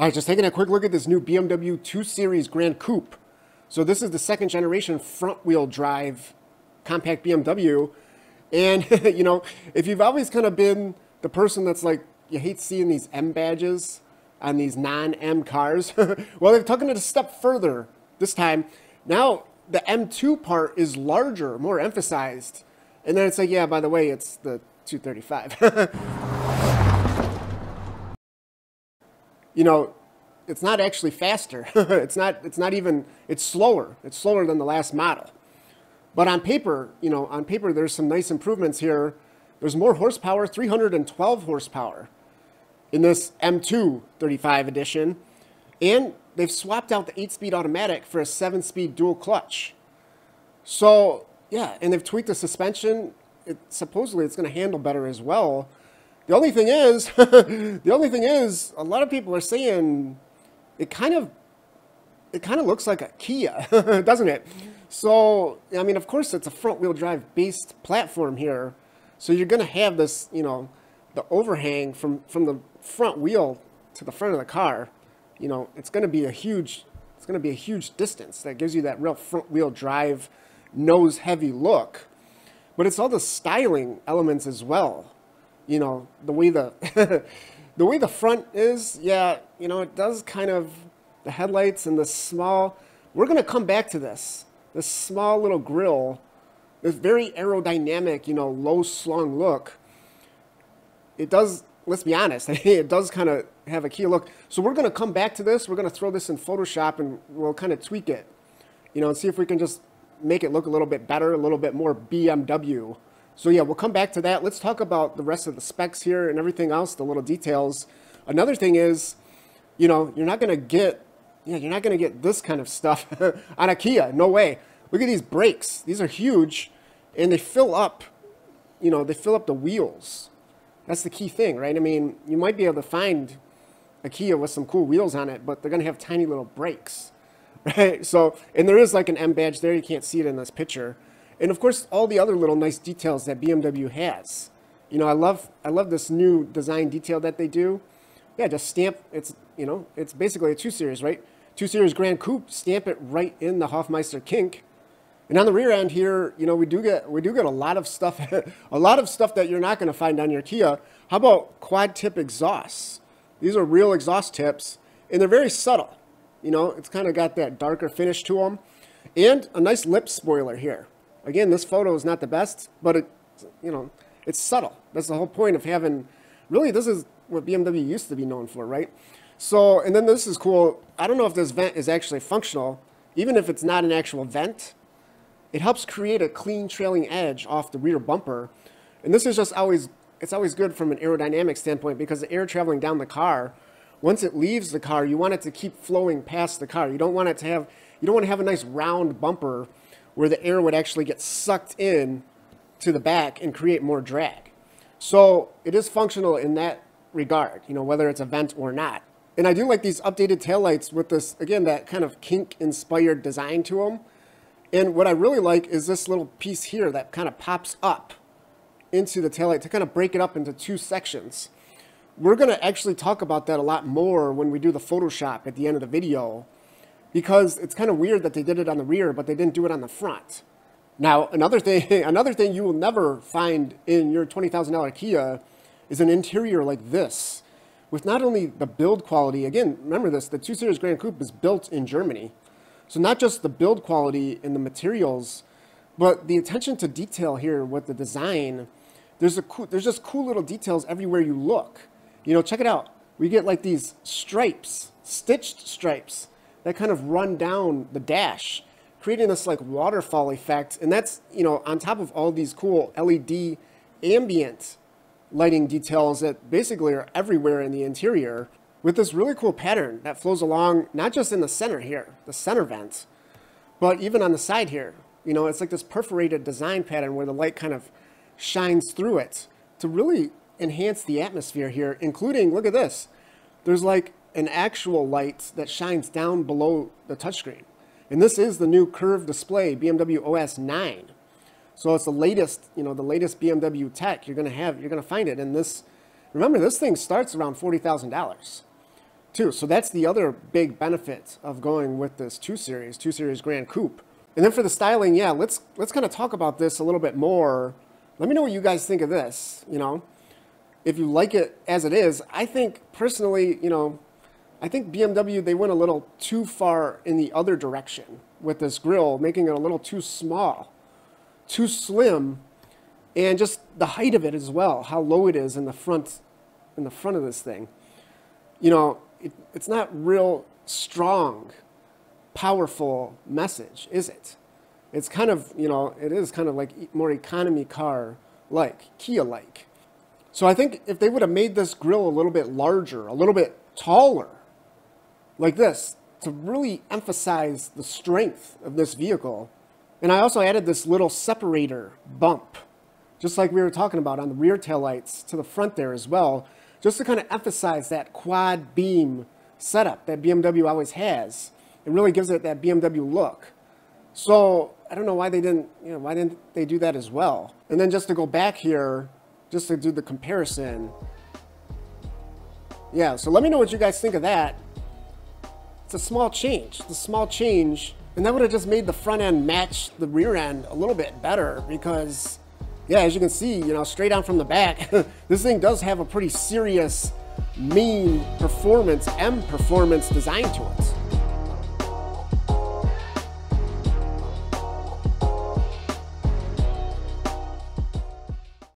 All right, just taking a quick look at this new BMW 2 Series Gran Coupe. So this is the second generation front wheel drive compact BMW. And, you know, if you've always kind of been the person that's like, you hate seeing these M badges on these non-M cars, well, they've taken it a step further this time. Now, the M2 part is larger, more emphasized. And then it's like, yeah, by the way, it's the 235. You know, it's not actually faster. It's slower. It's slower than the last model. But on paper, you know, there's some nice improvements here. There's more horsepower, 312 horsepower in this M2 35 edition. And they've swapped out the 8-speed automatic for a 7-speed dual clutch. So, yeah, and they've tweaked the suspension. Supposedly it's going to handle better as well. The only thing is, a lot of people are saying it kind of looks like a Kia, doesn't it? So, I mean, of course, it's a front-wheel drive based platform here. So you're going to have this, you know, the overhang from the front wheel to the front of the car. You know, it's going to be a huge distance that gives you that real front-wheel drive, nose-heavy look. But it's all the styling elements as well. You know, the way the the way the front is, yeah, you know, it does kind of, the headlights and the small, we're going to come back to this small little grille, this very aerodynamic, you know, low slung look. It does, let's be honest, it does kind of have a Kia look. So we're going to come back to this. We're going to throw this in Photoshop and we'll kind of tweak it, you know, and see if we can just make it look a little bit better, a little bit more BMW. So yeah, we'll come back to that. Let's talk about the rest of the specs here and everything else, the little details. Another thing is, you know, you're not going to get this kind of stuff on a Kia. No way. Look at these brakes. These are huge, and they fill up, you know, they fill up the wheels. That's the key thing, right? I mean, you might be able to find a Kia with some cool wheels on it, but they're going to have tiny little brakes, right? So, and there is like an M badge there. You can't see it in this picture. And of course, all the other little nice details that BMW has. You know, I love this new design detail that they do. Yeah, just stamp, it's, you know, it's basically a 2 Series, right? 2 Series Gran Coupe, stamp it right in the Hofmeister kink. And on the rear end here, you know, we do get a lot of stuff, a lot of stuff that you're not going to find on your Kia. How about quad tip exhausts? These are real exhaust tips, and they're very subtle. You know, it's kind of got that darker finish to them. And a nice lip spoiler here. Again, this photo is not the best, but it, you know, it's subtle. That's the whole point of having, really, this is what BMW used to be known for, right? So, and then this is cool. I don't know if this vent is actually functional. Even if it's not an actual vent, it helps create a clean trailing edge off the rear bumper. And this is just always, it's always good from an aerodynamic standpoint because the air traveling down the car, once it leaves the car, you want it to keep flowing past the car. You don't want it to have, you don't want to have a nice round bumper where the air would actually get sucked in to the back and create more drag. So it is functional in that regard, you know, whether it's a vent or not. And I do like these updated taillights with this, again, that kind of kink-inspired design to them. And what I really like is this little piece here that kind of pops up into the taillight to kind of break it up into 2 sections. We're going to actually talk about that a lot more when we do the Photoshop at the end of the video, because it's kind of weird that they did it on the rear, but they didn't do it on the front. Now, another thing you will never find in your $20,000 Kia is an interior like this, with not only the build quality, again, remember this, the 2 Series Gran Coupe is built in Germany. So not just the build quality and the materials, but the attention to detail here with the design. There's just cool little details everywhere you look. You know, check it out. We get like these stripes, stitched stripes, that kind of run down the dash, creating this like waterfall effect. And that's, you know, on top of all these cool LED ambient lighting details that basically are everywhere in the interior, with this really cool pattern that flows along, not just in the center here, the center vent, but even on the side here. You know, it's like this perforated design pattern where the light kind of shines through it to really enhance the atmosphere here, including, look at this, there's like an actual light that shines down below the touchscreen. And this is the new curved display BMW OS 9. So it's the latest, you know, the latest BMW tech you're going to find it in this. Remember, this thing starts around $40,000. too. So that's the other big benefit of going with this 2 Series Gran Coupe. And then for the styling, yeah, let's kind of talk about this a little bit more. Let me know what you guys think of this, you know. If you like it as it is, I think personally, you know, I think BMW, they went a little too far in the other direction with this grille, making it a little too small, too slim, and just the height of it as well, how low it is in the front of this thing. You know, it's not real strong, powerful message, is it? It's kind of, you know, it is kind of like more economy car-like, Kia-like. So I think if they would have made this grille a little bit larger, a little bit taller, like this, to really emphasize the strength of this vehicle. And I also added this little separator bump, just like we were talking about on the rear taillights to the front there as well, just to kind of emphasize that quad beam setup that BMW always has. It really gives it that BMW look. So I don't know why they didn't, you know, why didn't they do that as well? And then just to go back here, just to do the comparison. Yeah, so let me know what you guys think of that. It's a small change. It's a small change. And that would have just made the front end match the rear end a little bit better because, yeah, as you can see, you know, straight on from the back, this thing does have a pretty serious, mean performance, M performance design to it.